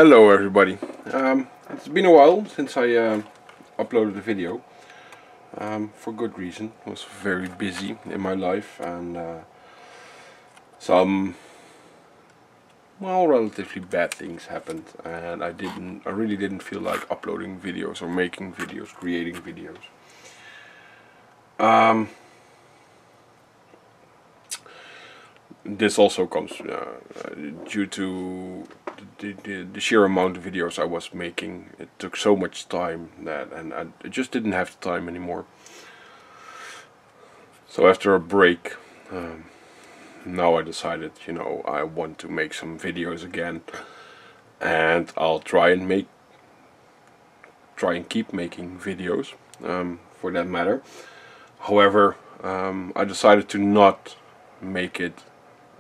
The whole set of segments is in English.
Hello everybody. It's been a while since I uploaded a video. For good reason. I was very busy in my life and some relatively bad things happened, and I really didn't feel like uploading videos or making videos, creating videos. This also comes due to the sheer amount of videos I was making. It took so much time and I just didn't have the time anymore. So after a break, now I decided, I want to make some videos again, and I'll try and keep making videos, for that matter. However, I decided to not make it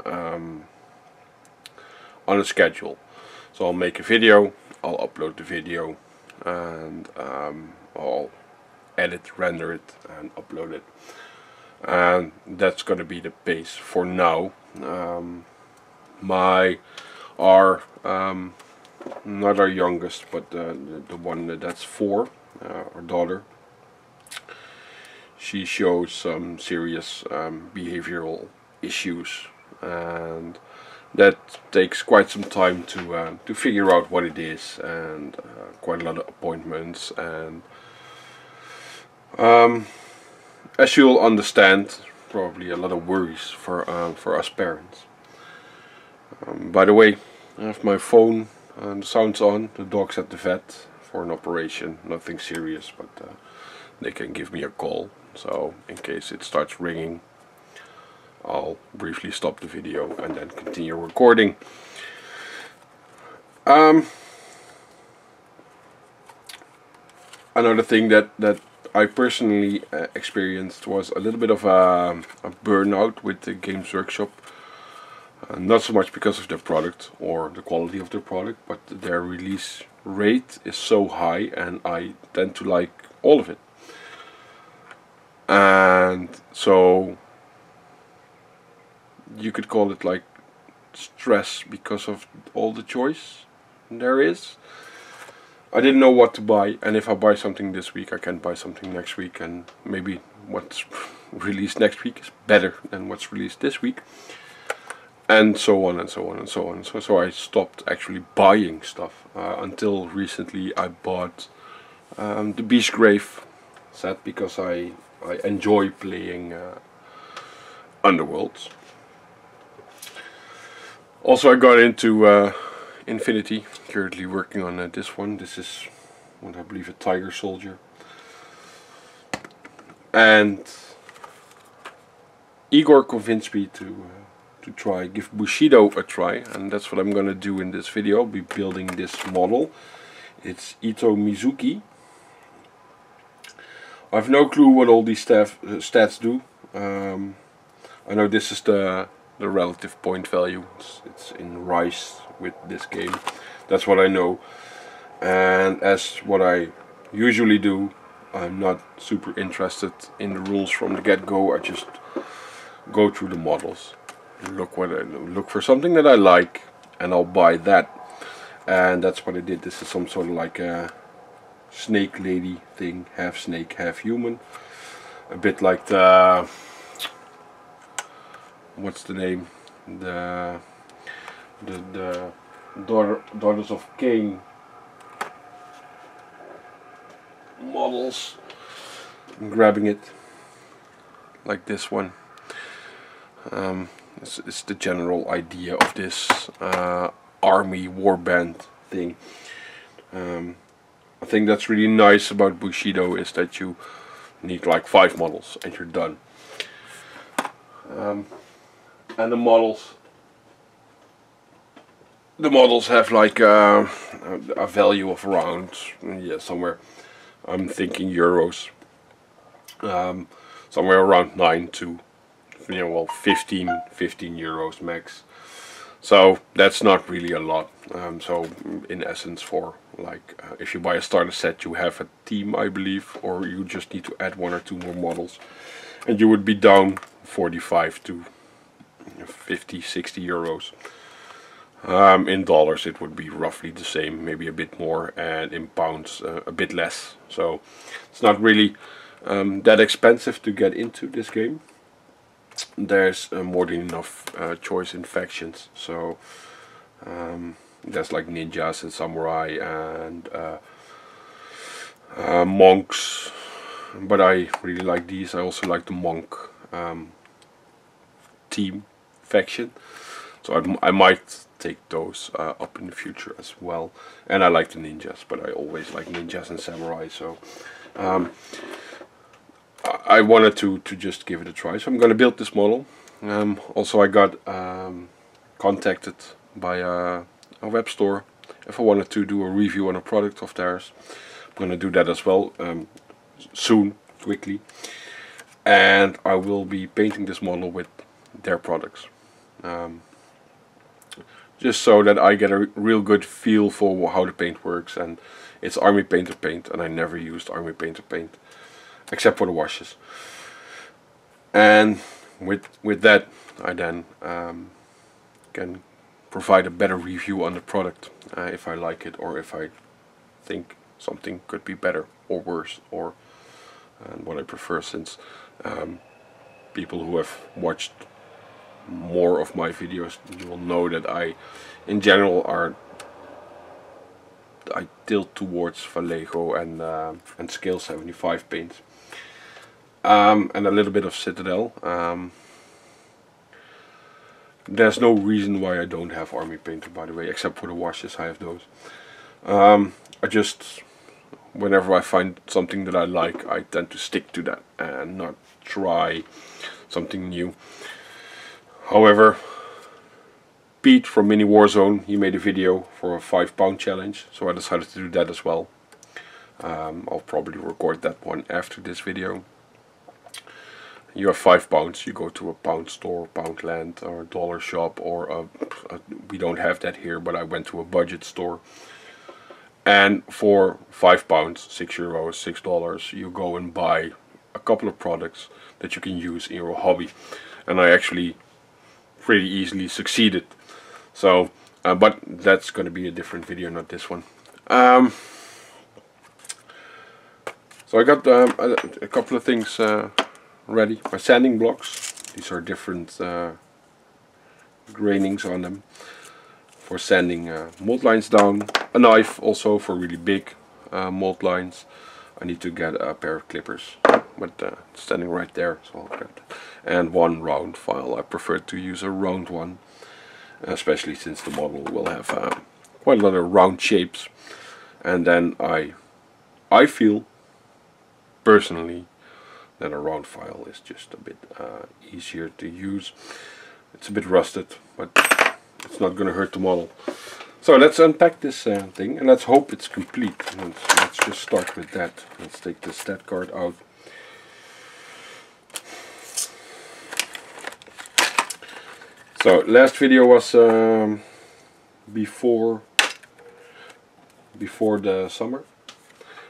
on a schedule. So I'll make a video, I'll upload the video, and I'll edit, render it, and upload it. And that's going to be the pace for now. Not our youngest, but the one that's 4, our daughter, she shows some serious behavioral issues, and that takes quite some time to figure out what it is, and quite a lot of appointments, and as you'll understand, probably a lot of worries for us parents. By the way, I have my phone and the sound's on. The dog's at the vet for an operation, nothing serious, but they can give me a call. So in case it starts ringing, I'll briefly stop the video and then continue recording. Another thing that I personally experienced was a little bit of a burnout with the Games Workshop. Not so much because of their product or the quality of their product, but their release rate is so high, and I tend to like all of it. And so you could call it like stress because of all the choice there is. I didn't know what to buy, and if I buy something this week, I can buy something next week, and maybe what's released next week is better than what's released this week, and so on and so on and so on. So I stopped actually buying stuff until recently. I bought the Beastgrave set because I enjoy playing Underworlds. Also, I got into Infinity, currently working on this one. This is what I believe a Tiger Soldier, and Igor convinced me to give Bushido a try, and that's what I'm gonna do in this video. I'll be building this model. It's Ito Mizuki. I have no clue what all these stats do. I know this is the relative point value. It's in Rise with this game. That's what I know. And as what I usually do, I'm not super interested in the rules from the get-go. I just go through the models, look for something that I like, and I'll buy that. And that's what I did. This is some sort of like a snake lady thing, half snake, half human. A bit like the, what's the name? The Daughters of Cain models. I'm grabbing it like this one. It's the general idea of this army warband thing. I think that's really nice about Bushido is that you need like 5 models and you're done. And the models have like a value of around, somewhere, I'm thinking euros, somewhere around 9 to 15 euros max. So that's not really a lot. So in essence, for like if you buy a starter set, you have a team, I believe, or you just need to add 1 or 2 more models, and you would be down 45 to 50, 60 euros. In dollars it would be roughly the same, maybe a bit more, and in pounds a bit less. So it's not really that expensive to get into this game. There's more than enough choice in factions. So there's like ninjas and samurai and monks, but I really like these. I also like the monk team faction, so I might take those up in the future as well. And I like the ninjas, but I always like ninjas and samurai, so I wanted to just give it a try. So I'm going to build this model. Also I got contacted by a web store if I wanted to do a review on a product of theirs. I'm going to do that as well soon, quickly. And I will be painting this model with their products. Just so that I get a real good feel for how the paint works. And it's Army Painter paint, and I never used Army Painter paint except for the washes. And with that I then can provide a better review on the product if I like it, or if I think something could be better or worse, or what I prefer, since people who have watched more of my videos, you will know that I in general I tilt towards Vallejo and Scale 75 paints, and a little bit of Citadel. There's no reason why I don't have Army Painter, by the way, except for the washes. I have those. I just, whenever I find something that I like, I tend to stick to that and not try something new. However, Pete from Mini Warzone, he made a video for a £5 challenge, so I decided to do that as well. I'll probably record that one after this video. You have £5, you go to a pound store, Poundland, or a dollar shop, or we don't have that here, but I went to a budget store. And for £5, €6, $6, you go and buy a couple of products that you can use in your hobby. And I actually pretty easily succeeded. So, but that's going to be a different video, not this one. So I got a couple of things ready. My sanding blocks. These are different grainings on them for sanding mold lines down. A knife also for really big mold lines. I need to get a pair of clippers, but it's standing right there, so I'll grab that. And one round file. I prefer to use a round one, especially since the model will have quite a lot of round shapes. And then I feel personally that a round file is just a bit easier to use. It's a bit rusted, but it's not going to hurt the model. So let's unpack this thing, and let's hope it's complete. Let's just start with that. Let's take the stat card out. So last video was before the summer.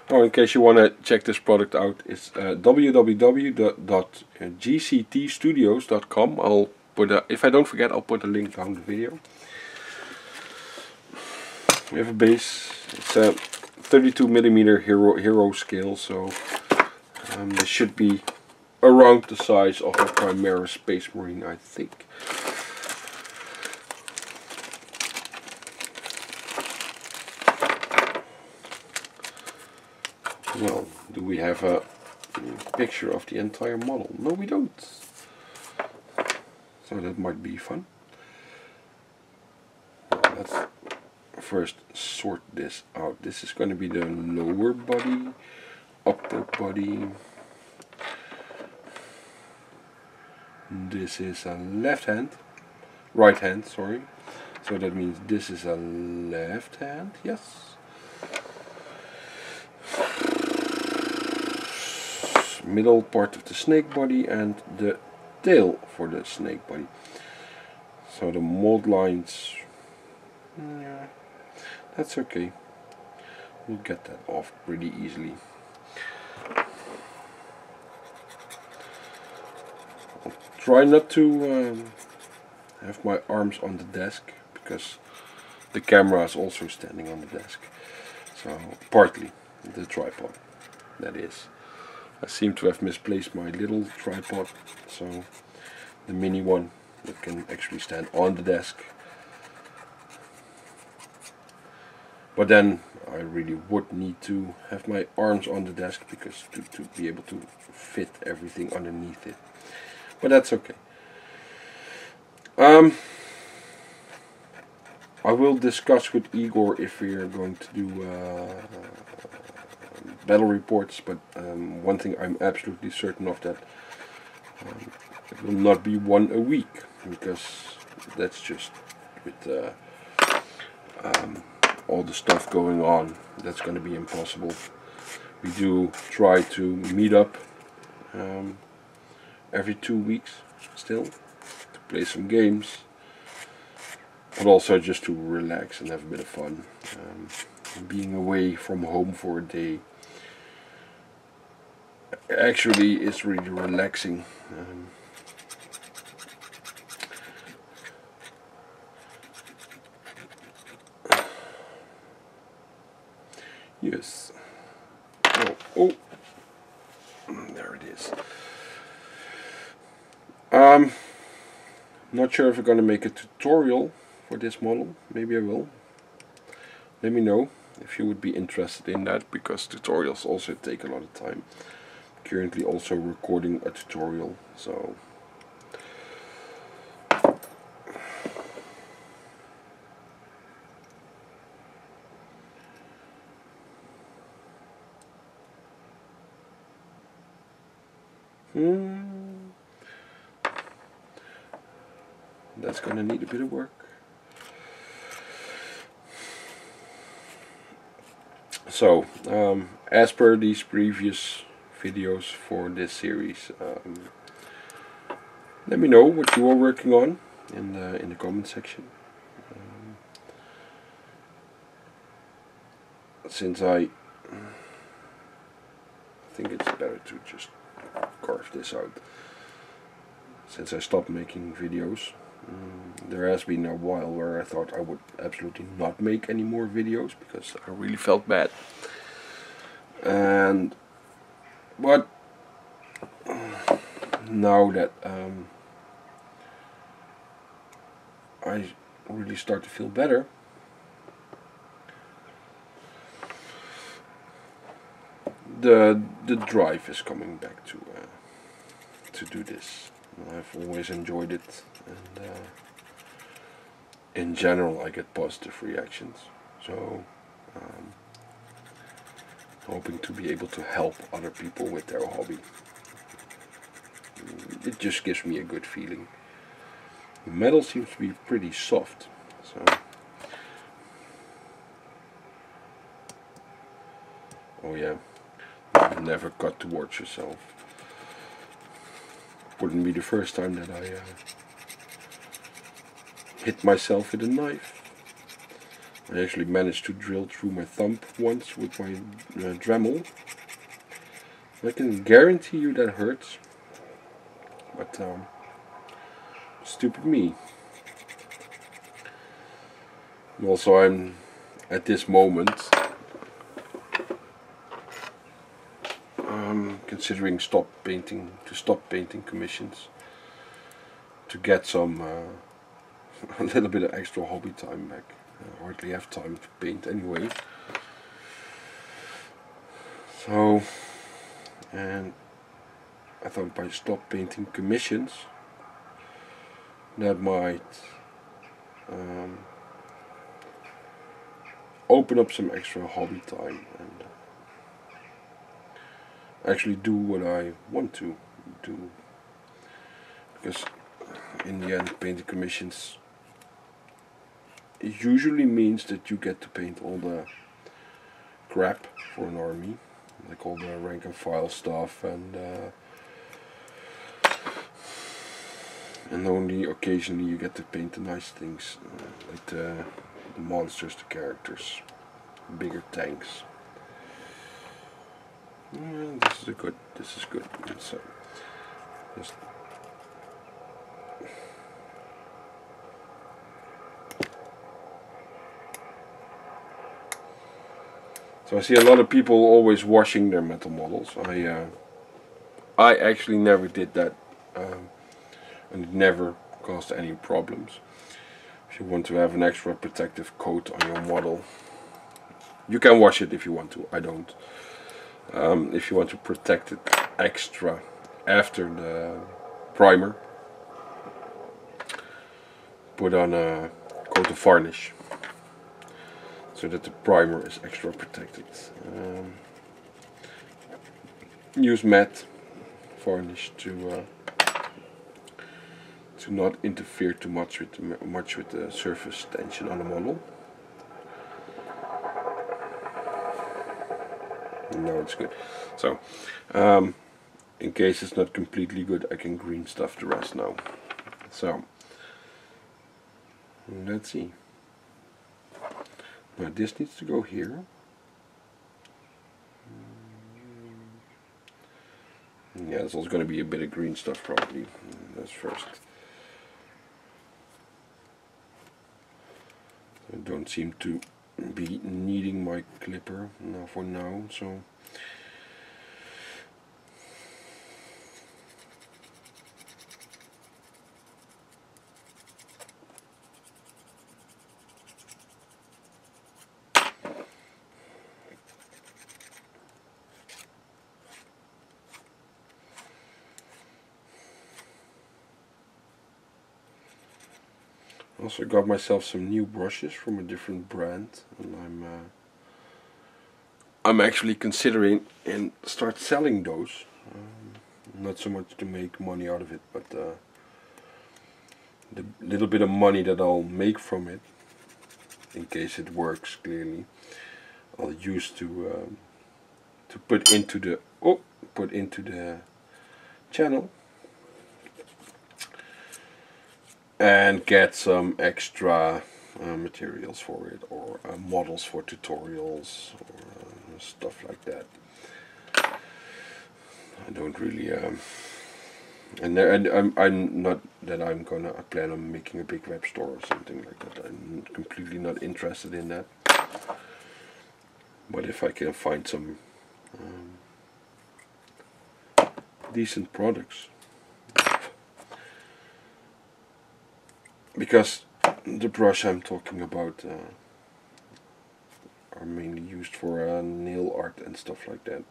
Oh, in case you want to check this product out, it's www.gctstudios.com. I'll put if I don't forget, I'll put a link down the video. We have a base. It's a 32mm hero scale, so this should be around the size of a Primaris Space Marine, I think. Well, do we have a picture of the entire model? No, we don't. So that might be fun. Let's first sort this out. This is going to be the lower body, upper body. This is a right hand, sorry. So that means this is a left hand, yes. Middle part of the snake body and the tail for the snake body. So the mold lines, yeah, that's okay. We'll get that off pretty easily. I'll try not to have my arms on the desk, because the camera is also standing on the desk. So partly the tripod, that is. I seem to have misplaced my little tripod, so the mini one that can actually stand on the desk. But then I really would need to have my arms on the desk because to be able to fit everything underneath it. But that's okay. I will discuss with Igor if we are going to do battle reports, but one thing I'm absolutely certain of, that it will not be one a week, because that's just with all the stuff going on, that's going to be impossible. We do try to meet up every 2 weeks still to play some games, but also just to relax and have a bit of fun. Being away from home for a day actually is really relaxing. Yes. Oh, there it is. Not sure if I'm gonna make a tutorial for this model. Maybe I will. Let me know if you would be interested in that, because tutorials also take a lot of time. Currently also recording a tutorial, so that's gonna need a bit of work. So, as per these previous videos for this series, let me know what you are working on in the comment section. Since I think it's better to just carve this out, since I stopped making videos. There has been a while where I thought I would absolutely not make any more videos because I really felt bad. But now that I really start to feel better, the drive is coming back to do this. I've always enjoyed it, and in general I get positive reactions, so hoping to be able to help other people with their hobby. It just gives me a good feeling. The metal seems to be pretty soft, so oh yeah, never cut towards yourself. Wouldn't be the first time that I hit myself with a knife. I actually managed to drill through my thumb once with my Dremel. I can guarantee you that hurts, but stupid me. And also, I'm at this moment considering stop painting commissions to get some a little bit of extra hobby time back. I hardly have time to paint anyway. So, and I thought by stop painting commissions, that might open up some extra hobby time and actually do what I want to do. Because in the end, painting commissions, it usually means that you get to paint all the crap for an army, like all the rank and file stuff, and only occasionally you get to paint the nice things, like the monsters, the characters, bigger tanks. This is good. So just So I see a lot of people always washing their metal models. I actually never did that, and it never caused any problems. If you want to have an extra protective coat on your model, you can wash it if you want to. I don't. If you want to protect it extra after the primer, put on a coat of varnish so that the primer is extra protected. Use matte varnish to not interfere too much with the surface tension on the model. Now it's good. So, in case it's not completely good, I can green stuff the rest now. So, let's see. Now this needs to go here. Yeah, there's also going to be a bit of green stuff probably. That's first. I don't seem to be needing my clipper now for now, so also got myself some new brushes from a different brand, and I'm actually considering and start selling those. Not so much to make money out of it, but the little bit of money that I'll make from it, in case it works clearly, I'll use to put into the channel. And get some extra materials for it, or models for tutorials, or stuff like that. I don't really, and I'm not that I plan on making a big web store or something like that. I'm completely not interested in that. But if I can find some decent products. Because the brush I'm talking about are mainly used for nail art and stuff like that.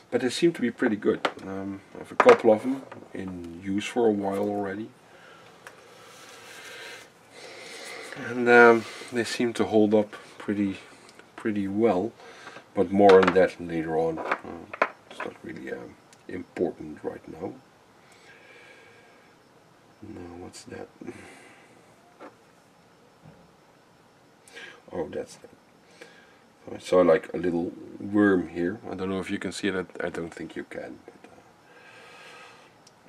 But they seem to be pretty good. I have a couple of them in use for a while already. And they seem to hold up pretty well. But more on that later on. It's not really important right now. No, what's that? Oh, that's that. I saw like a little worm here. I don't know if you can see it. I don't think you can.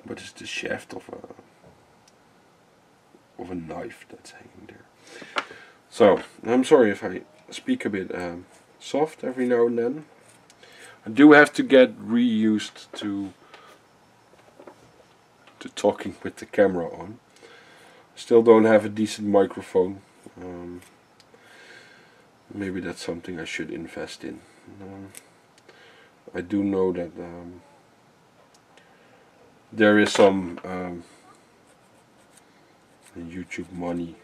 But it's the shaft of a knife that's hanging there. So I'm sorry if I speak a bit soft every now and then. I do have to get reused to talking with the camera on. Still don't have a decent microphone. Maybe that's something I should invest in. I do know that there is some YouTube money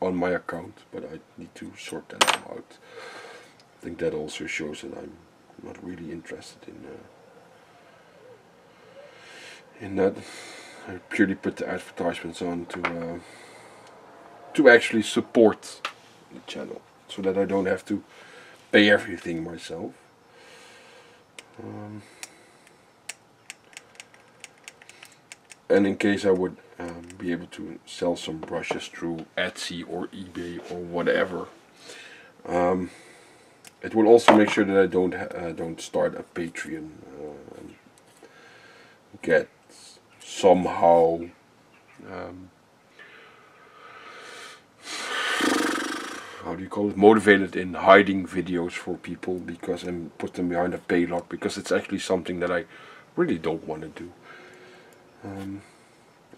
on my account, but I need to sort that out. I think that also shows that I'm not really interested in that. I purely put the advertisements on to actually support the channel, so that I don't have to pay everything myself. And in case I would be able to sell some brushes through Etsy or eBay or whatever, it will also make sure that I don't start a Patreon. Get somehow how do you call it, motivated in hiding videos for people and put them behind a paywall, because it's actually something that I really don't want to do.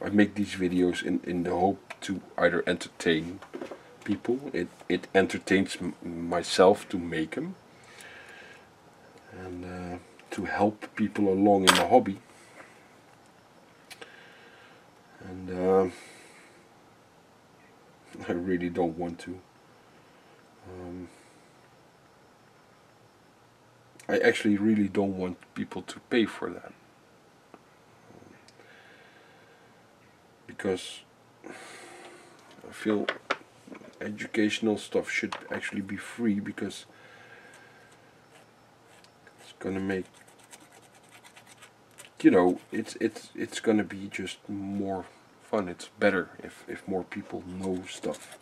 I make these videos in the hope to either entertain people. It entertains myself to make them, and to help people along in the hobby. And I really don't want to. I actually really don't want people to pay for that, because I feel educational stuff should actually be free, because it's gonna make, you know, it's gonna be just more fun. It's better if more people know stuff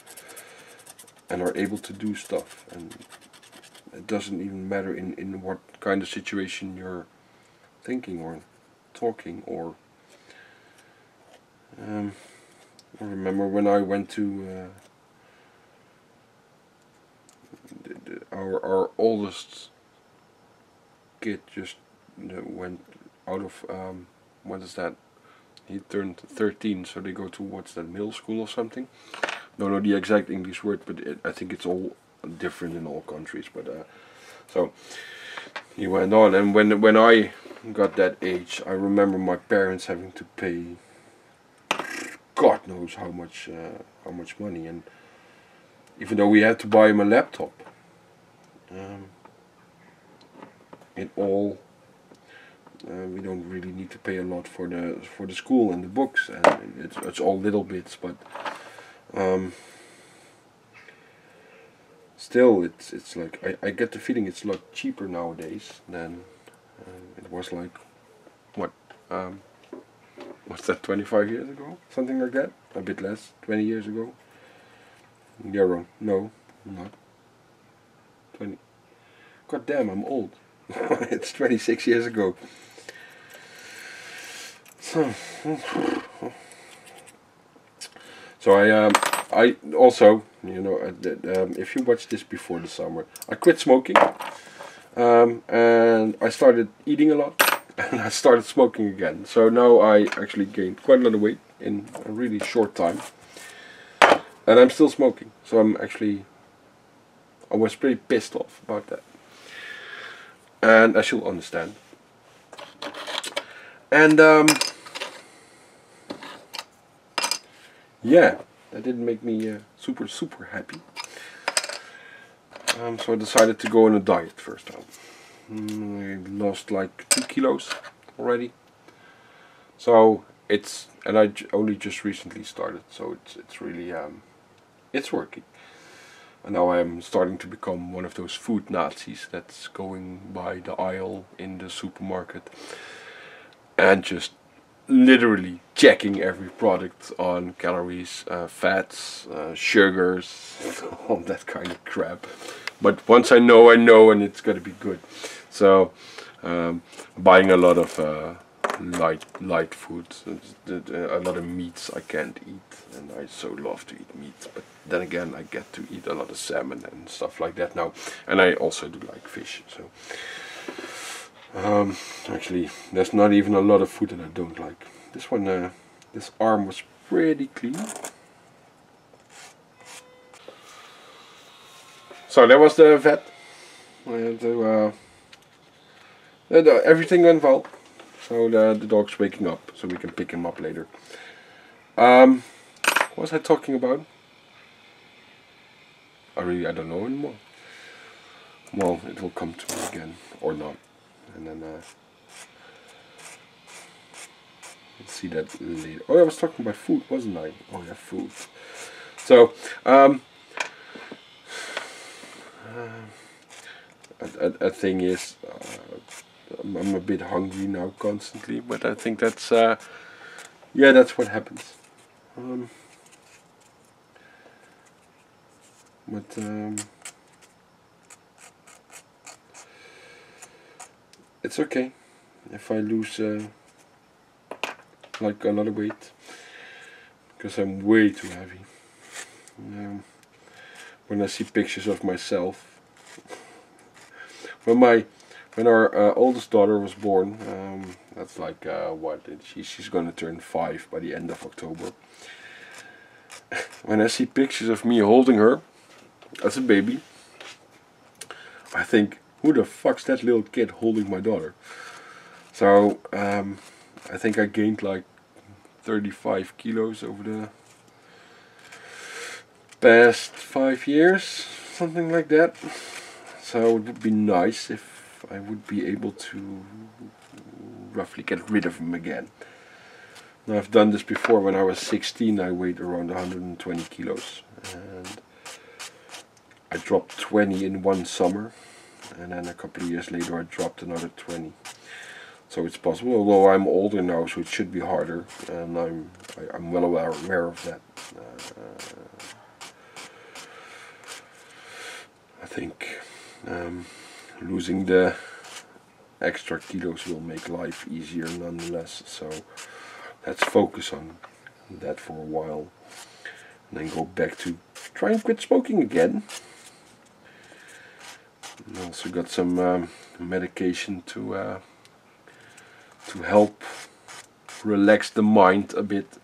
and are able to do stuff, and it doesn't even matter in what kind of situation you're thinking or talking or I remember when I went to our oldest kid just went out of what is that? He turned 13, so they go to, what's that, middle school or something? Don't know the exact English word, but I think it's all different in all countries. But so he went on, and when I got that age, I remember my parents having to pay God knows how much money, and even though we had to buy him a laptop, it all we don't really need to pay a lot for the school and the books, and it's all little bits, but still it's like I get the feeling it's a lot cheaper nowadays than it was like what what's that, 25 years ago, something like that, a bit less, 20 years ago. You're wrong. No, I'm not. 20. God damn, I'm old. It's 26 years ago. So I also, you know, if you watch this before the summer, I quit smoking, and I started eating a lot, and I started smoking again. So now I actually gained quite a lot of weight in a really short time, and I'm still smoking. So I was pretty pissed off about that, and as you'll understand. And yeah, that didn't make me super happy. So I decided to go on a diet first time. I lost like 2 kilos already. So and I only just recently started, so it's really it's working. And now I'm starting to become one of those food Nazis that's going by the aisle in the supermarket and just literally checking every product on calories, fats, sugars, all that kind of crap. But once I know, and it's gotta be good. So buying a lot of light foods, a lot of meats I can't eat, and I so love to eat meat. But then again, I get to eat a lot of salmon and stuff like that now, and I also do like fish. So actually, there's not even a lot of food that I don't like. This one, this arm was pretty clean. So that was the vet. Everything went well. So the dog's waking up, so we can pick him up later. What was I talking about? I don't know anymore. Well, it will come to me again, or not. And then let's see that later. Oh, I was talking about food, wasn't I? Oh yeah, food. So a thing is, I'm a bit hungry now constantly, but I think that's yeah, that's what happens. But it's okay if I lose like a lot of weight, because I'm way too heavy. When I see pictures of myself, when our oldest daughter was born, that's like what, she's gonna turn 5 by the end of October. When I see pictures of me holding her as a baby, I think, who the fuck's that little kid holding my daughter? So I think I gained like 35 kilos over the past 5 years, something like that. So it would be nice if I would be able to roughly get rid of him again. Now, I've done this before. When I was 16 I weighed around 120 kilos and I dropped 20 in one summer, and then a couple of years later I dropped another 20. So it's possible, although I'm older now, so it should be harder, and I'm well aware of that. I think losing the extra kilos will make life easier nonetheless. So let's focus on that for a while, and then go back to try and quit smoking again. I also got some medication to help relax the mind a bit,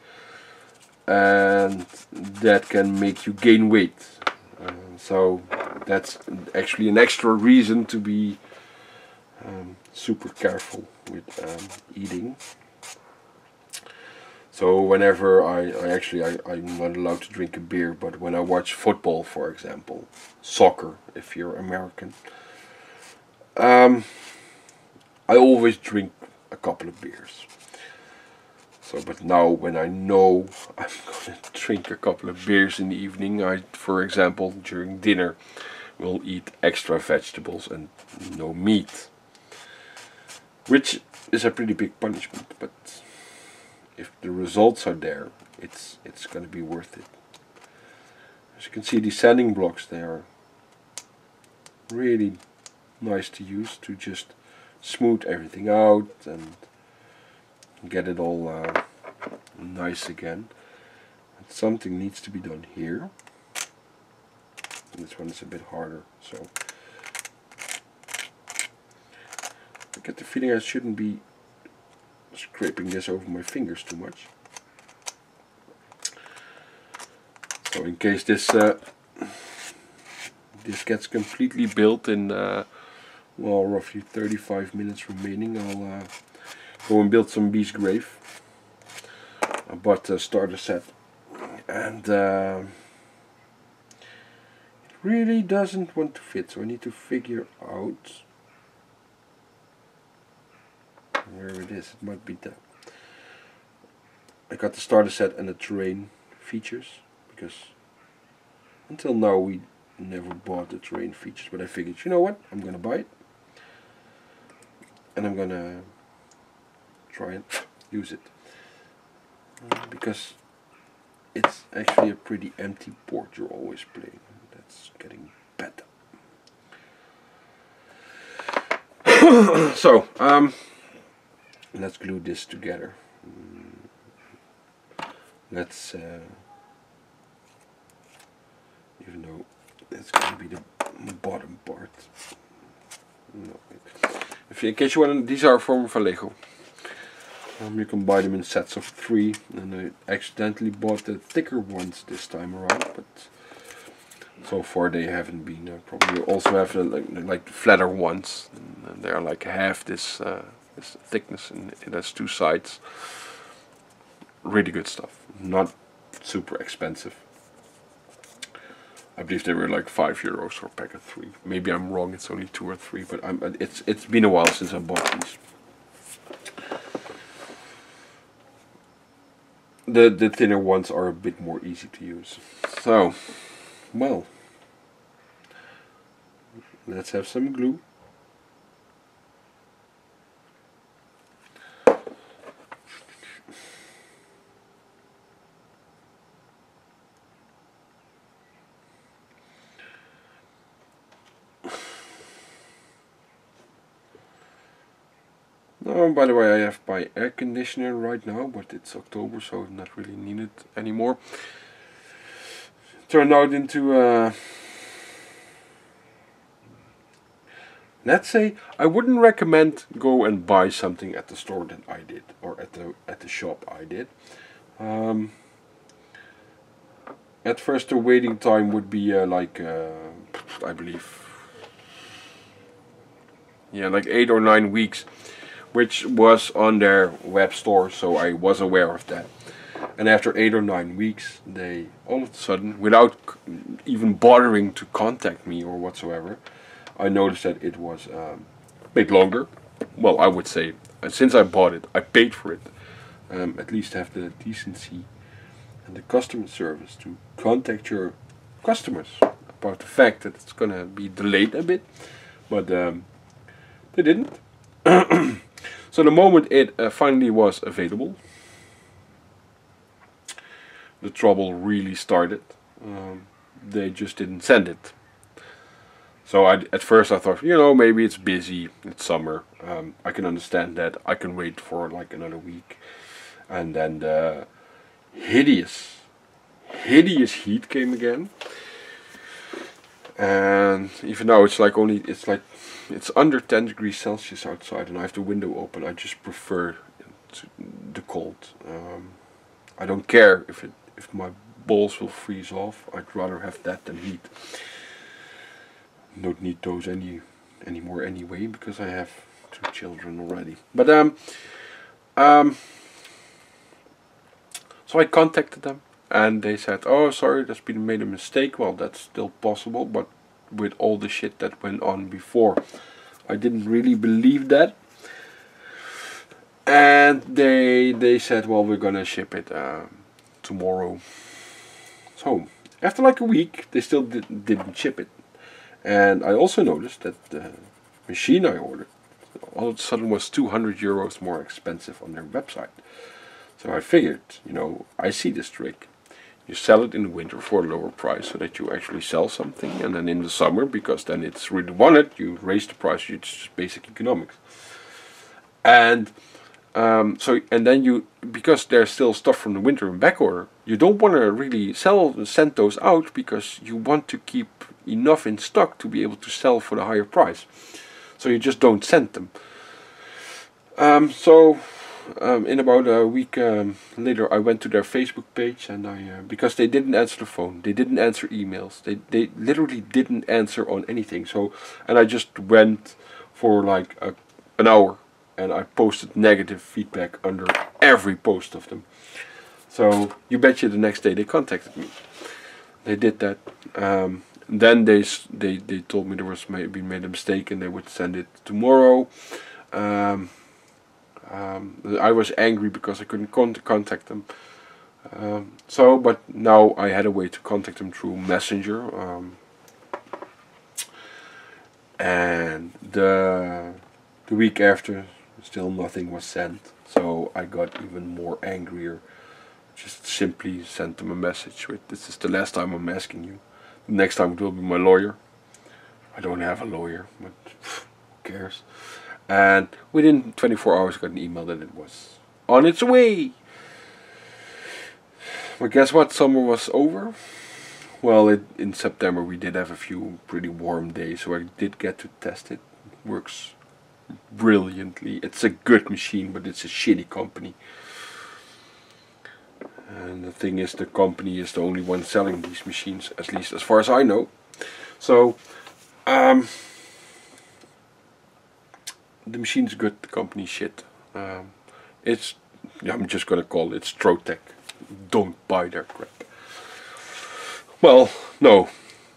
and that can make you gain weight. So that's actually an extra reason to be super careful with eating. So whenever I'm not allowed to drink a beer, but when I watch football, for example, soccer, if you're American, I always drink a couple of beers. So, but now when I know I'm gonna drink a couple of beers in the evening, I, for example, during dinner, will eat extra vegetables and no meat, which is a pretty big punishment. But if the results are there, it's gonna be worth it. As you can see, these sanding blocks, they are really nice to use to just smooth everything out and get it all nice again. And something needs to be done here. And this one is a bit harder, so I get the feeling I shouldn't be scraping this over my fingers too much. So in case this gets completely built in well, roughly 35 minutes remaining, I'll go and build some beast grave. I bought a starter set, and it really doesn't want to fit, so I need to figure out where it is. It might be that. I got the starter set and the terrain features, because until now we never bought the terrain features, but I figured, you know what, I'm gonna buy it and I'm gonna try and use it, because it's actually a pretty empty board you're always playing. That's getting better. So let's glue this together. Let's even though that's going to be the bottom part. No, if in case you want, these are from Lego. You can buy them in sets of 3, and I accidentally bought the thicker ones this time around, but so far they haven't been. Probably also have like flatter ones, and they are like half this thickness, and it has 2 sides. Really good stuff, not super expensive. I believe they were like €5 for a pack of 3. Maybe I'm wrong, it's only 2 or 3, but it's been a while since I bought these. The thinner ones are a bit more easy to use. So, well, let's have some glue. Oh, by the way, I have my air conditioner right now, but it's October, so not really needed anymore. Turned out into let's say I wouldn't recommend go and buy something at the store that I did, or at the shop I did. At first the waiting time would be like I believe yeah, like 8 or 9 weeks, which was on their web store, so I was aware of that. And after 8 or 9 weeks, they all of a sudden, without even bothering to contact me or whatsoever, I noticed that it was a bit longer. Well, I would say, since I bought it, I paid for it. At least have the decency and the customer service to contact your customers about the fact that it's gonna be delayed a bit, but they didn't. So the moment it finally was available, the trouble really started. They just didn't send it. So at first I thought, maybe it's busy, it's summer. I can understand that. I can wait for like another week. And then the hideous heat came again. And even though it's under 10 degrees Celsius outside and I have the window open, I just prefer the cold. I don't care if my balls will freeze off. I'd rather have that than heat. Don't need those anymore anyway, because I have 2 children already. But so I contacted them, and they said, "Oh, sorry, there's been made a mistake." Well, that's still possible, but with all the shit that went on before, I didn't really believe that. And they said, "Well, we're gonna ship it tomorrow." So after like a week, they still didn't ship it. And I also noticed that the machine I ordered all of a sudden was 200 euros more expensive on their website. So I figured, I see this trick. You sell it in the winter for a lower price so that you actually sell something, and then in the summer, because then it's really wanted, you raise the price. It's just basic economics. And because there's still stuff from the winter in back order, you don't want to really send those out, because you want to keep enough in stock to be able to sell for the higher price. So you just don't send them. In about a week later, I went to their Facebook page, and because they didn't answer the phone, they didn't answer emails, they literally didn't answer on anything. And I just went for like an hour, and I posted negative feedback under every post of them. So you betcha the next day they contacted me. They did that. Then they told me there was maybe made a mistake and they would send it tomorrow. I was angry because I couldn't contact them. But now I had a way to contact them through Messenger. And the week after, still nothing was sent. So I got even more angrier. Just simply sent them a message with, "This is the last time I'm asking you. Next time it will be my lawyer." I don't have a lawyer, but who cares? And within 24 hours I got an email that it was on its way. But guess what? Summer was over. Well, in September we did have a few pretty warm days, so I did get to test it. Works brilliantly. It's a good machine, but it's a shitty company. And the thing is, the company is the only one selling these machines, at least as far as I know. So, the machine's good, the company's shit. I'm just gonna call it Strotech. Don't buy their crap. Well, no.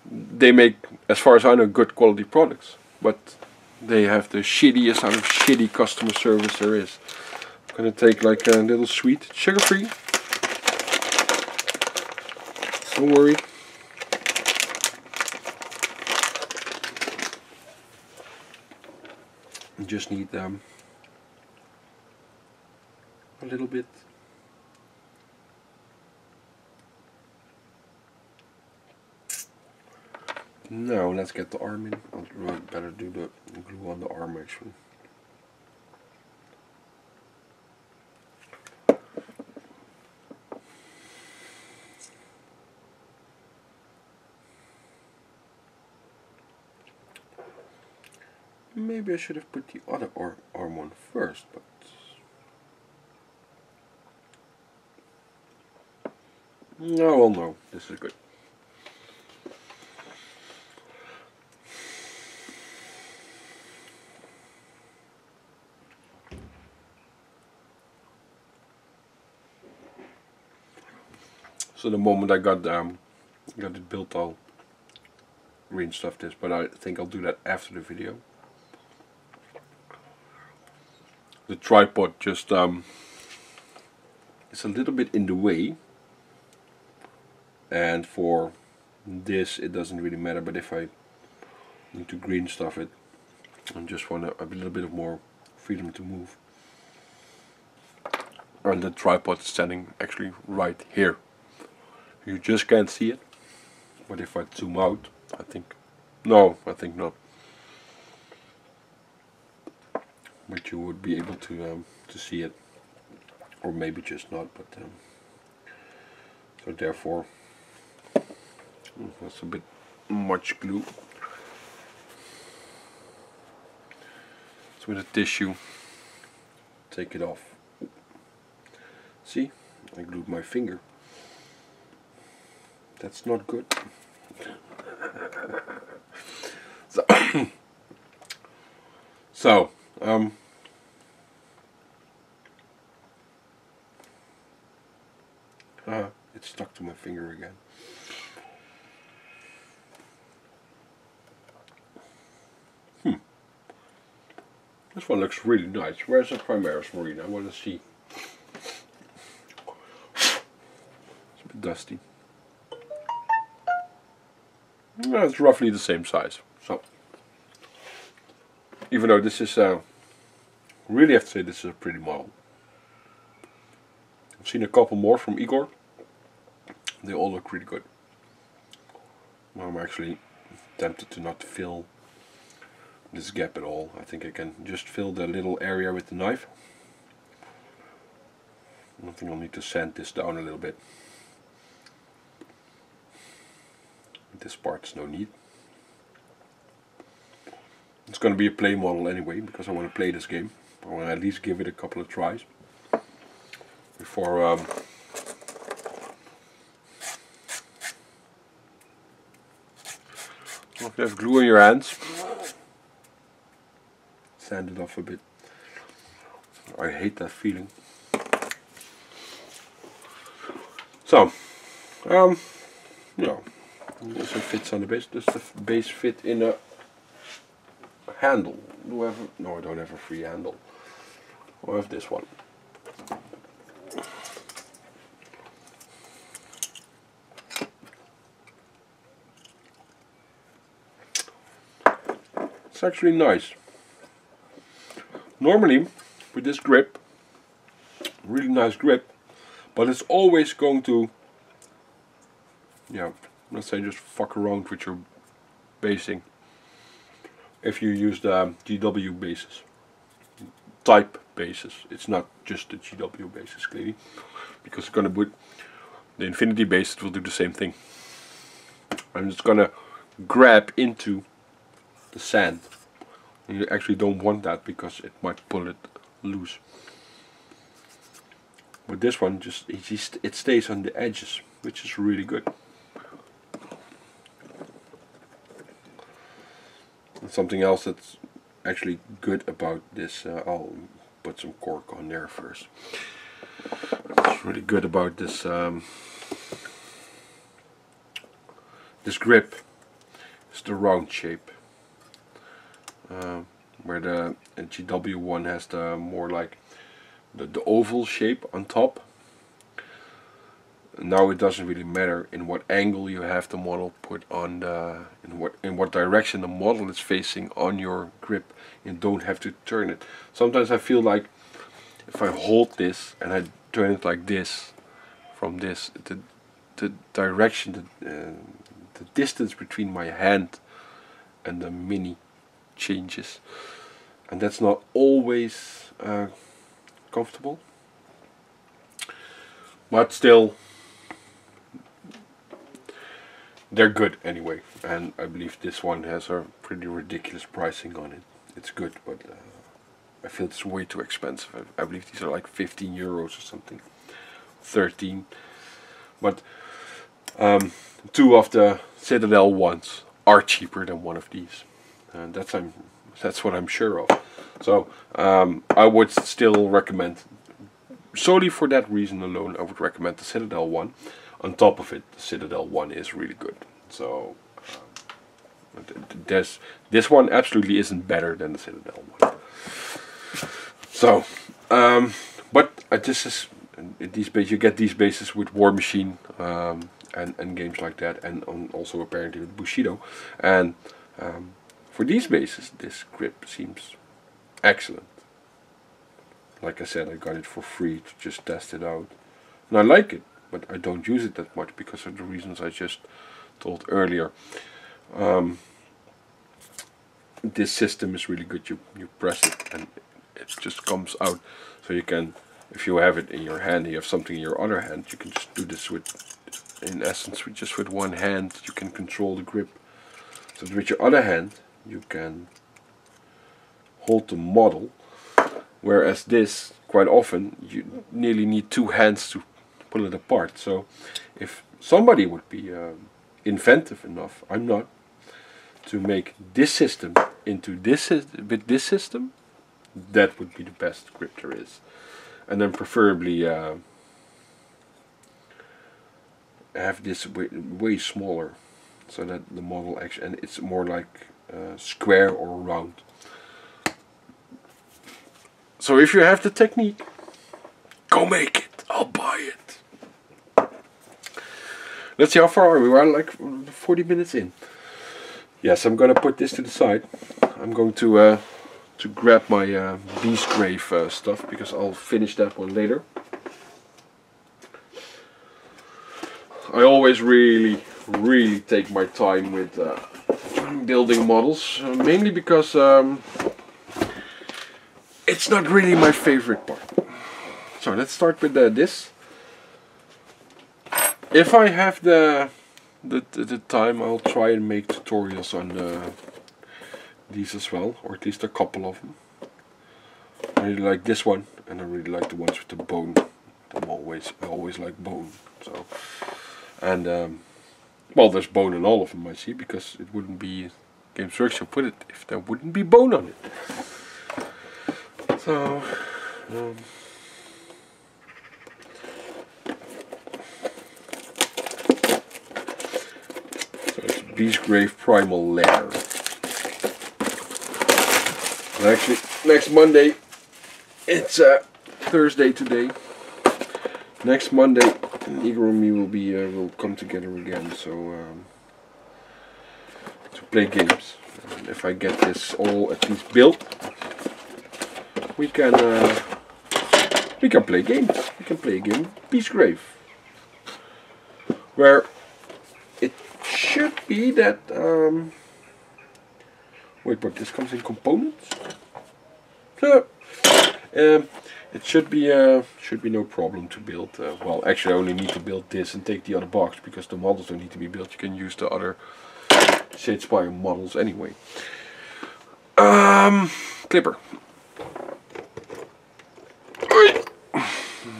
They make, as far as I know, good quality products. But they have the shittiest out of shitty customer service there is. I'm gonna take like a little sweet, sugar-free. Don't worry. You just need a little bit. Now let's get the arm in. I'll better do the glue on the arm actually. Maybe I should have put the other arm on first, but no, well, no, this is good. So the moment I got it built, I'll green stuff this, but I think I'll do that after the video. The tripod just is a little bit in the way, and for this it doesn't really matter, but if I need to green stuff it and just want a little bit of more freedom to move, and the tripod is standing actually right here. You just can't see it, but if I zoom out, I think not, but you would be able to see it, or maybe just not. But so therefore, that's a bit much glue. So with a tissue, take it off. See, I glued my finger. That's not good. So, it stuck to my finger again. This one looks really nice. Where's the Primaris Marine? I want to see. It's a bit dusty. No, it's roughly the same size. So, even though this is, really have to say this is a pretty model. I've seen a couple more from Igor. They all look really good. I'm actually tempted to not fill this gap at all. I think I can just fill the little area with the knife. I think I'll need to sand this down a little bit. This part's no need. It's going to be a play model anyway, because I want to play this game. I want to at least give it a couple of tries before if you have glue in your hands, sand it off a bit. I hate that feeling. So, yeah, this one fits on the base. Does the base fit in a handle? Do I have a, no, I don't have a free handle. I have this one. It's actually nice. Normally, with this grip, really nice grip, but it's always going to, yeah, let's say just fuck around with your basing if you use the GW bases, type bases. It's not just the GW bases, clearly, because it's gonna put the Infinity base. It will do the same thing. I'm just gonna grab into the sand. You actually don't want that because it might pull it loose. But this one it stays on the edges, which is really good. And something else that's actually good about this, I'll put some cork on there first. What's really good about this this grip is the round shape. Where the GW one has the more like the oval shape on top. Now it doesn't really matter in what angle you have the model put on the, in what direction the model is facing on your grip. You don't have to turn it. Sometimes I feel like if I hold this and I turn it like this, from this, the direction, the distance between my hand and the mini changes, and that's not always comfortable, but still they're good anyway. And I believe this one has a pretty ridiculous pricing on it. It's good, but I feel it's way too expensive. I believe these are like 15 euros or something, 13, but two of the Citadel ones are cheaper than one of these. And that's what I'm sure of. So I would still recommend, solely for that reason alone, I would recommend the Citadel one. on top of it, the Citadel one is really good. So this one absolutely isn't better than the Citadel one. So, but this is these you get these bases with War Machine and games like that, and also apparently with Bushido. And for these bases, this grip seems excellent. Like I said, I got it for free to just test it out, and I like it, but I don't use it that much because of the reasons I just told earlier. This system is really good. You press it and it just comes out. So you can, if you have it in your hand, you have something in your other hand, you can just do this with, in essence, just with one hand. You can control the grip. So with your other hand, you can hold the model, whereas this, quite often, you nearly need two hands to pull it apart. So if somebody would be inventive enough, I'm not, to make this system into this with this system, that would be the best grip there is. And then preferably have this way smaller, so that the model actually, and it's more like square or round. So if you have the technique, go make it. I'll buy it. Let's see how far are we. We're like 40 minutes in. Yes, I'm gonna put this to the side. I'm going to grab my Beast Grave stuff, because I'll finish that one later. I always really take my time with building models, mainly because it's not really my favorite part. So let's start with this. If I have the time, I'll try and make tutorials on these as well, or at least a couple of them. I really like this one, and I really like the ones with the bone. I always like bone. So, and well, there's bone in all of them, I see, because it wouldn't be Games Workshop, would it, if there wouldn't be bone on it. So, it's Beast Grave Primal Lair. And actually, next Monday, it's Thursday today. Next Monday, Igor and me will come together again, so to play games. And if I get this all at least built, we can play games. We can play a game of Beast Grave, where it should be that wait, but this comes in components. So it should be no problem to build. Well, actually, I only need to build this and take the other box, because the models don't need to be built. You can use the other Shadespire models anyway. Clipper.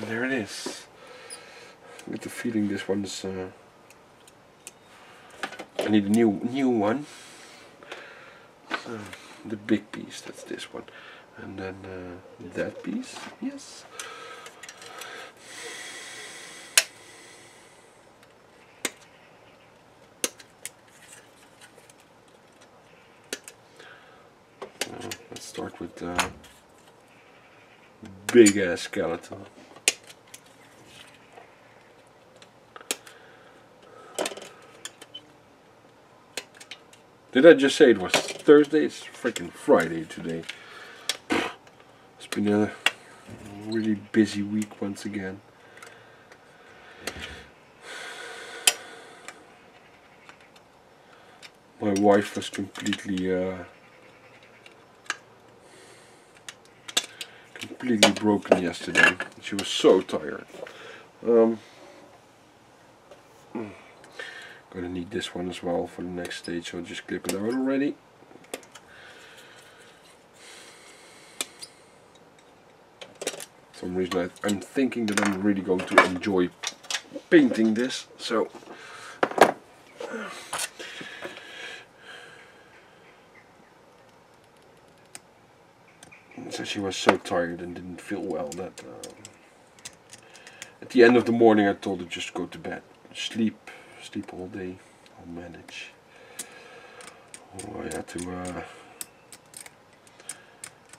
There it is. I get the feeling this one's. I need a new one. The big piece, that's this one, and then that piece. Yes. Let's start with the big ass skeleton. Did I just say it was Thursday? It's freaking Friday today. It's been a really busy week once again. My wife was completely broken yesterday. She was so tired. Gonna need this one as well for the next stage, so I'll just clip it out already. For some reason I'm thinking that I'm really going to enjoy painting this, so she was so tired and didn't feel well that at the end of the morning I told her just go to bed. sleep all day. I'll manage. Oh, I had to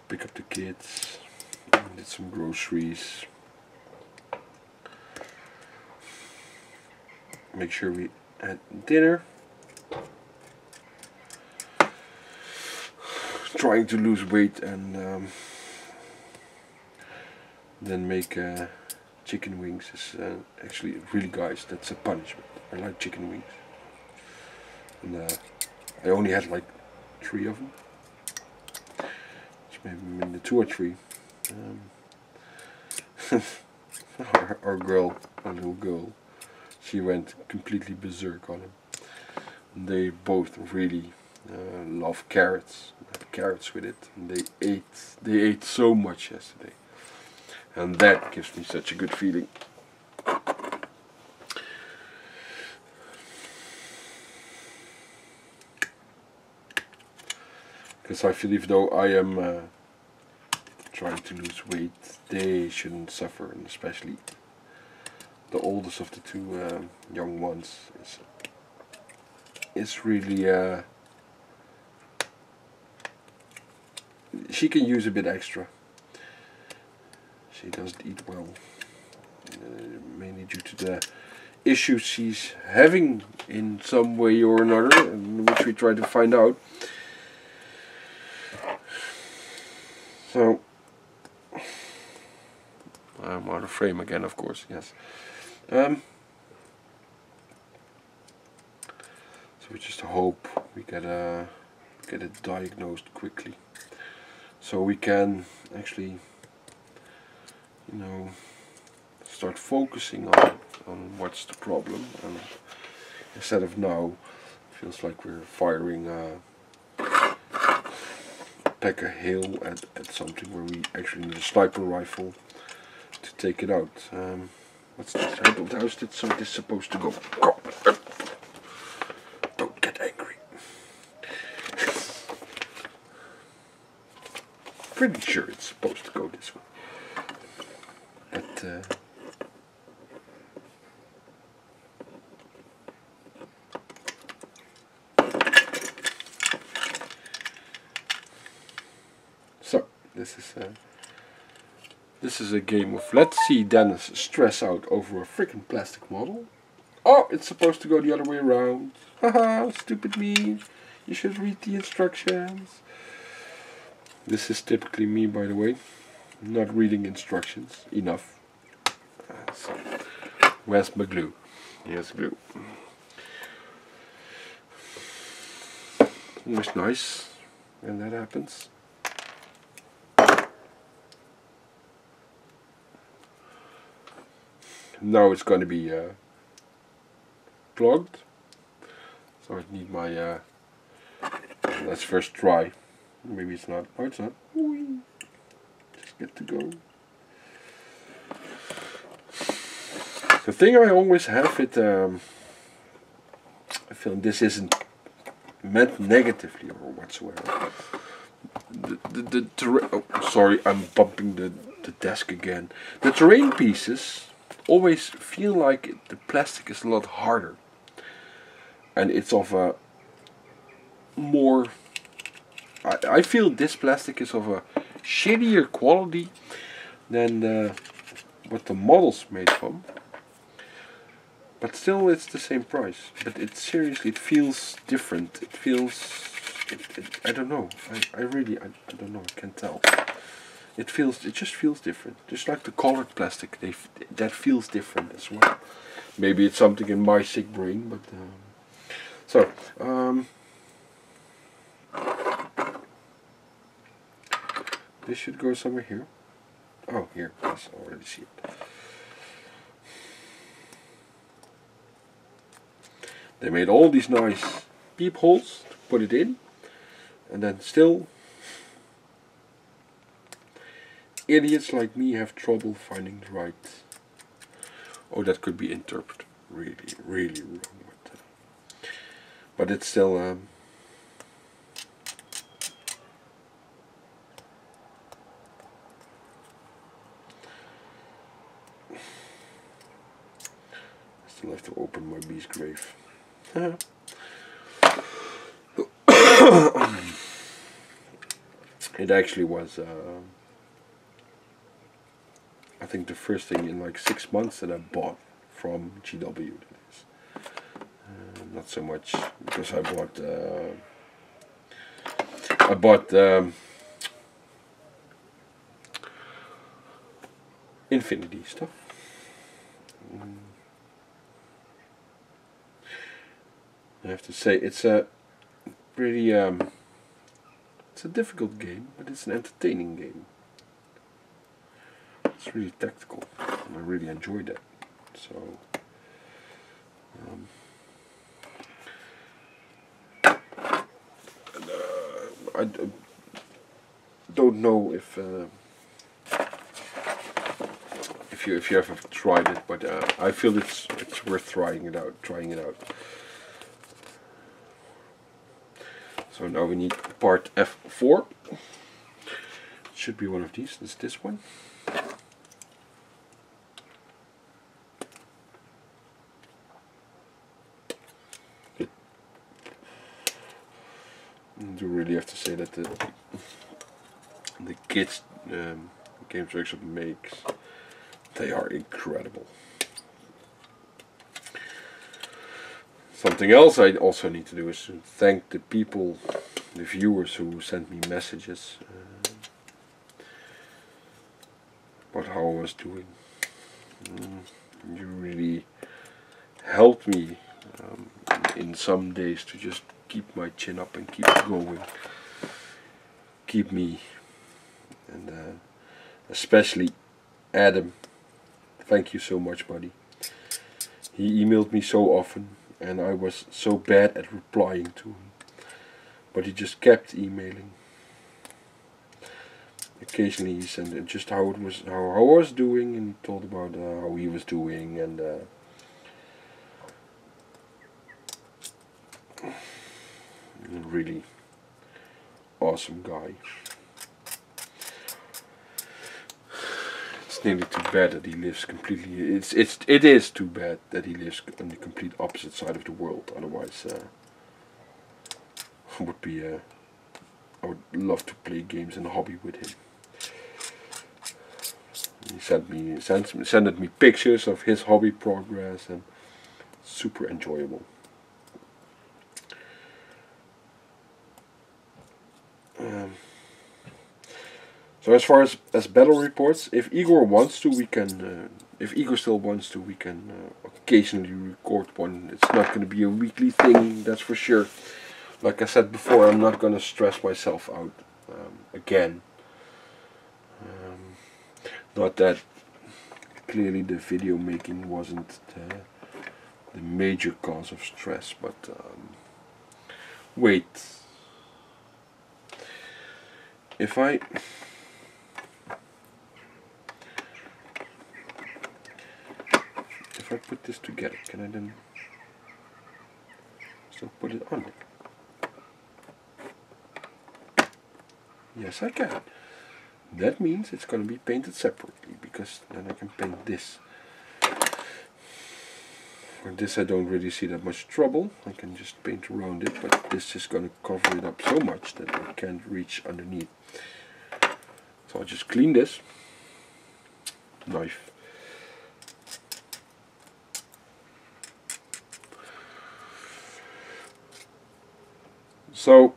pick up the kids, did some groceries, make sure we had dinner. Trying to lose weight and then make chicken wings is actually, really guys, that's a punishment. I like chicken wings, and I only had like 3 of them, maybe 2 or 3. Our girl, our little girl, she went completely berserk on them. They both really love carrots, had carrots with it, and they ate so much yesterday, and that gives me such a good feeling. Because I feel if though I am trying to lose weight, they shouldn't suffer, and especially the oldest of the 2 young ones is really she can use a bit extra. She doesn't eat well, mainly due to the issues she's having in some way or another, which we try to find out. So I'm out of frame again, of course. Yes. So we just hope we get it diagnosed quickly, so we can actually, you know, start focusing on what's the problem, and instead of now, it feels like we're firing pack a hail at something where we actually need a sniper rifle to take it out. What's this? I built house that so this supposed to go. Go. Don't get angry. Pretty sure it's supposed to go this way, but so this is a game of let's see Dennis stress out over a freaking plastic model. Oh, it's supposed to go the other way around. Haha, stupid me. You should read the instructions. This is typically me, by the way, not reading instructions enough. So, where's my glue? Here's glue. Always nice when that happens. Now it's going to be plugged, so I need my let's first try. Maybe it's not. No, it's not. Whee. Just get to go. The thing I always have with I feel this isn't meant negatively or whatsoever. The terrain. Oh, sorry, I'm bumping the desk again. The terrain pieces always feel like the plastic is a lot harder, and it's of a more. I feel this plastic is of a shittier quality than what the model's made from. But still, it's the same price. But it seriously, it feels different. It feels, I don't know. I really, I don't know. I can't tell. It just feels different. Just like the colored plastic, that feels different as well. Maybe it's something in my sick brain, but so. This should go somewhere here. Oh, here. Yes, I already see it. They made all these nice peepholes to put it in, and then still idiots like me have trouble finding the right. Oh, that could be interpreted really, really wrong. But it's still still have to open my bee's grave. It actually was, I think, the first thing in like 6 months that I bought from GW. That is. Not so much because I bought Infinity stuff. I have to say it's a pretty it's a difficult game, but it's an entertaining game. It's really tactical, and I really enjoyed that. So I don't know if you ever tried it, but I feel it's worth trying it out. So now we need part F4. It should be one of these. It's this one. I do really have to say that the kits Games Workshop makes, they are incredible. Something else I also need to do is to thank the people, the viewers who sent me messages about how I was doing. You really helped me in some days to just keep my chin up and keep going. Keep me, and especially Adam. Thank you so much, buddy. He emailed me so often, and I was so bad at replying to him, but he just kept emailing. Occasionally he sent just how I was doing, and he told about how he was doing, and really awesome guy. It's nearly too bad that he lives completely. It is too bad that he lives on the complete opposite side of the world. Otherwise, I would love to play games and a hobby with him. He sent me pictures of his hobby progress, and super enjoyable. So as far as battle reports, if Igor wants to, we can. If Igor still wants to, we can occasionally record one. It's not going to be a weekly thing, that's for sure. Like I said before, I'm not going to stress myself out again. Not that clearly the video making wasn't the major cause of stress, but wait. If I put this together, can I then still put it on it? Yes, I can. That means it's going to be painted separately, because then I can paint this. For this I don't really see that much trouble. I can just paint around it, but this is going to cover it up so much that I can't reach underneath. So I'll just clean this. Knife. So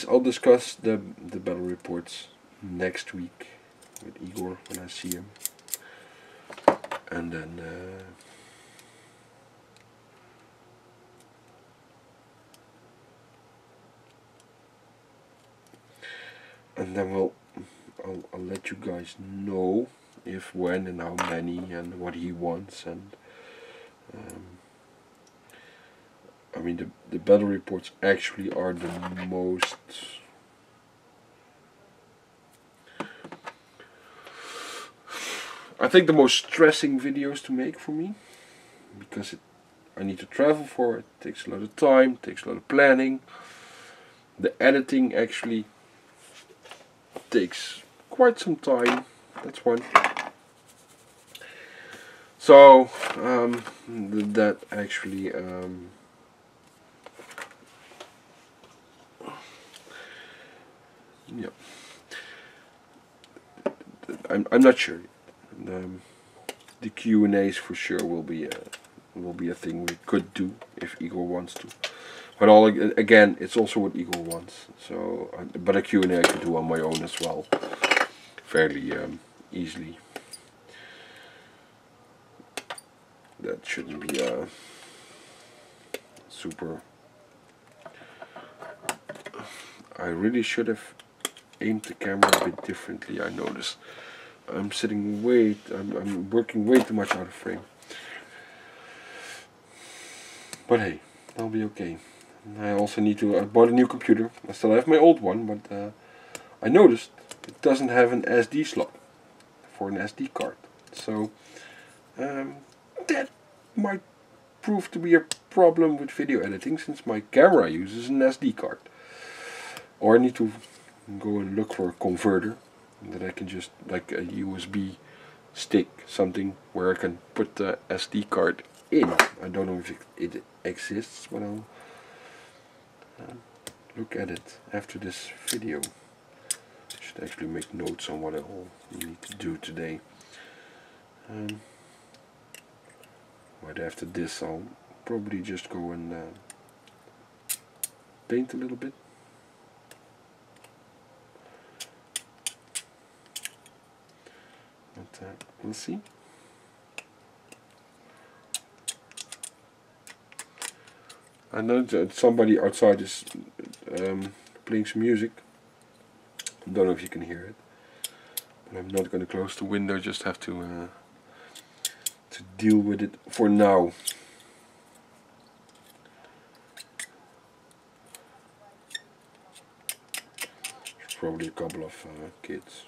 I'll discuss the battle reports next week with Igor when I see him, and then I'll let you guys know if, when, and how many, and what he wants, and I mean, the battle reports actually are the most I think the most stressing videos to make for me, because I need to travel for it. It takes a lot of time, takes a lot of planning. The editing actually takes quite some time. That's one. So that actually yeah, I'm not sure. The Q&As for sure will be a thing we could do if Igor wants to. But again, it's also what Igor wants. So, but a Q&A I could do on my own as well, fairly easily. That shouldn't be super. I really should have aimed the camera a bit differently. I noticed I'm I'm working way too much out of frame. But hey, that'll be okay. I also need to. I bought a new computer. I still have my old one, but I noticed it doesn't have an SD slot for an SD card. So that might prove to be a problem with video editing, since my camera uses an SD card. Or I need to go and look for a converter that I can just, like a USB stick, something where I can put the SD card in. I don't know if it exists, but I'll look at it after this video. I should actually make notes on what I'll need to do today. Right after this I'll probably just go and paint a little bit. But we'll see. I know that somebody outside is playing some music. I don't know if you can hear it, but I'm not going to close the window. Just have to deal with it for now. There's probably a couple of kids.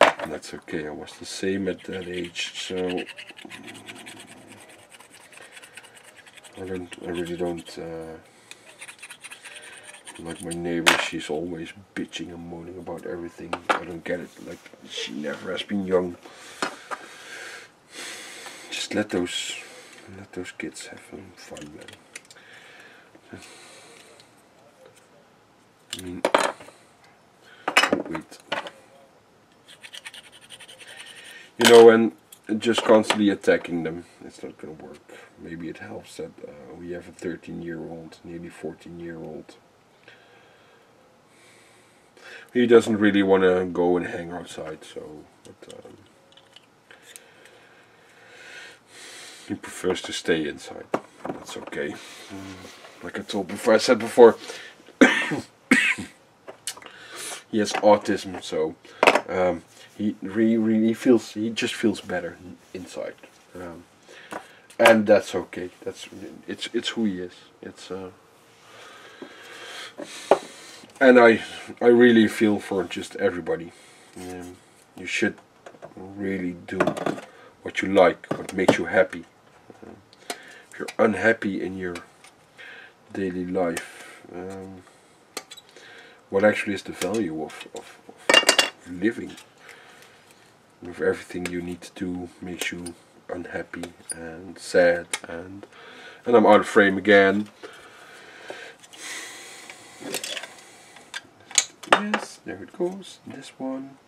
And that's okay. I was the same at that age, so I really don't like my neighbor. She's always bitching and moaning about everything. I don't get it. Like, she never has been young. Just let those kids have some fun, man. I mean, oh, wait. You know, and just constantly attacking them, it's not gonna work. Maybe it helps that we have a 13-year-old, nearly 14-year-old. He doesn't really want to go and hang outside, so but, he prefers to stay inside. That's okay. Like I said before, he has autism, so he just feels better inside, and that's okay. It's who he is. And I really feel for just everybody. You should really do what you like, what makes you happy. If you're unhappy in your daily life, what actually is the value of living? If everything you need to do makes you unhappy and sad, and I'm out of frame again. Yes, there it goes. This one.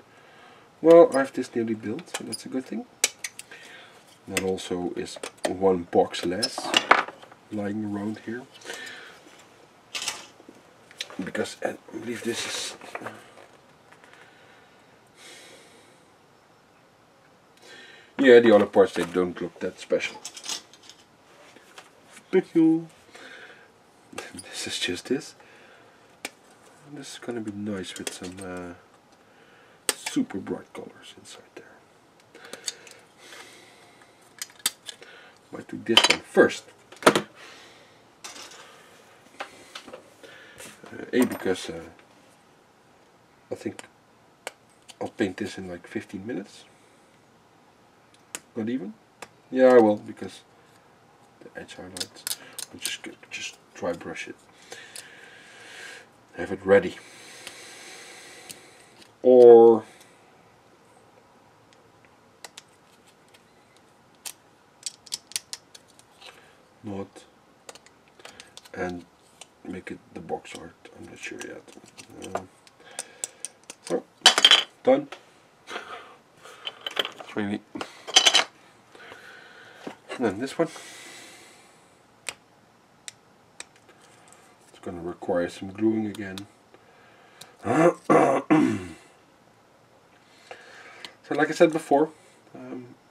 Well, I have this nearly built, so that's a good thing. That also is one box less lying around here. Because I believe this is... yeah, the other parts, they don't look that special. Special. This is just this. This is gonna be nice with some super bright colors inside there. Might do this one first. Because I think I'll paint this in like 15 minutes. Not even? Yeah, I will, because the edge highlights. I'll just dry brush it. Have it ready. Or done. Really. And then this one. It's going to require some gluing again. So like I said before,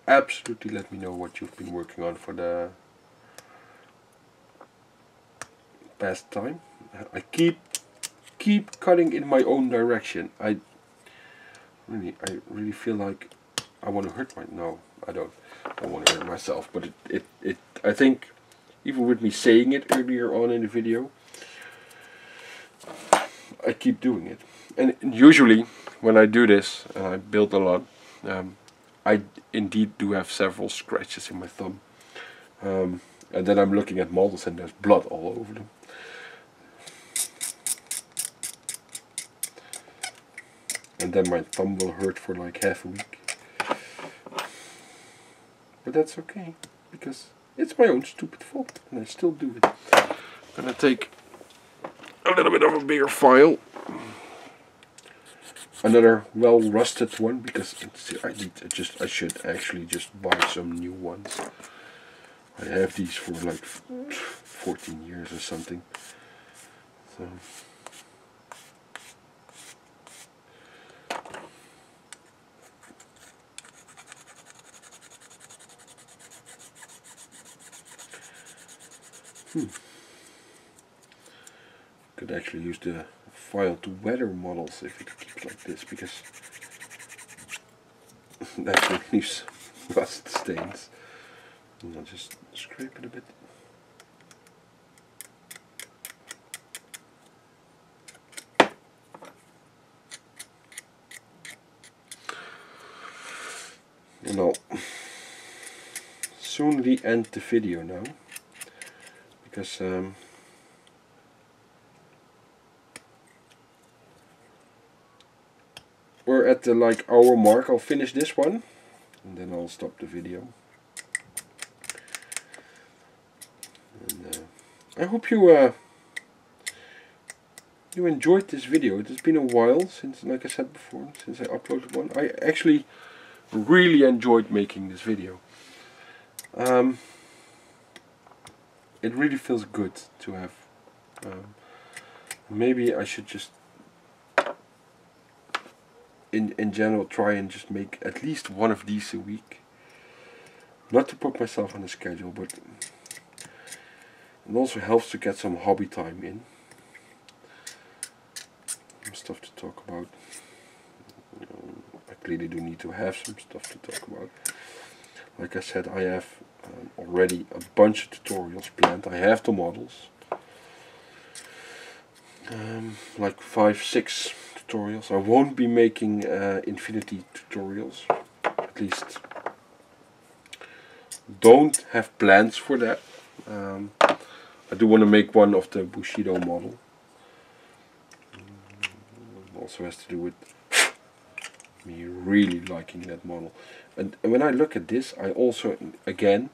absolutely let me know what you've been working on for the past time. I keep cutting in my own direction. I really feel like I want to hurt no, I don't want to hurt myself, but I think even with me saying it earlier on in the video, I keep doing it. And usually when I do this and I build a lot, I indeed do have several scratches in my thumb, and then I'm looking at models and there's blood all over them. And then my thumb will hurt for like half a week. But that's okay, because it's my own stupid fault and I still do it. I'm gonna take a little bit of a bigger file. Another well rusted one, because I should actually just buy some new ones. I have these for like 14 years or something. So could actually use the file to weather models if it keeps like this, because that will leave rust stains. And I'll just scrape it a bit. And I'll soon end the video now, because we're at the hour mark. I'll finish this one and then I'll stop the video. And I hope you enjoyed this video. It has been a while since, like I said before, since I uploaded one. I actually really enjoyed making this video. It really feels good to have. Maybe I should just in general try and just make at least one of these a week. Not to put myself on a schedule, but it also helps to get some hobby time in. Some stuff to talk about. I clearly do need to have some stuff to talk about. Like I said, I have already a bunch of tutorials planned. I have the models. Like 5-6 tutorials. I won't be making infinity tutorials. At least don't have plans for that. I do want to make one of the Bushido model. Also has to do with me really liking that model. And when I look at this, I also, again,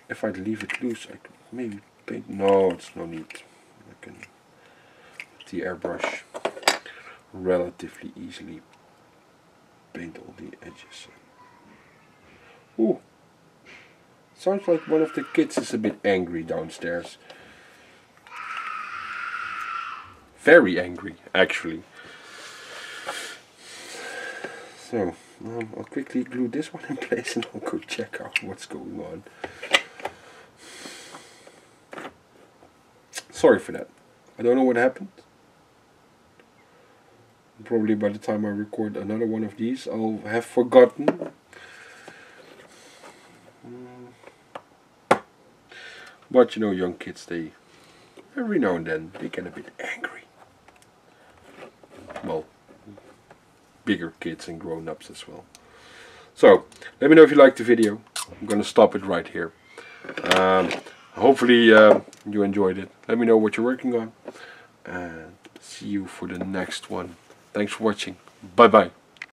if I leave it loose, I could maybe paint. No, it's no need. I can, with the airbrush, relatively easily paint all the edges. Ooh, sounds like one of the kids is a bit angry downstairs. Very angry, actually. So, I'll quickly glue this one in place and I'll go check out what's going on. Sorry for that. I don't know what happened. Probably by the time I record another one of these, I'll have forgotten. But you know, young kids, they every now and then they get a bit angry. Well, bigger kids and grown-ups as well. So, let me know if you liked the video. I'm going to stop it right here. Hopefully you enjoyed it. Let me know what you're working on. And see you for the next one. Thanks for watching. Bye bye.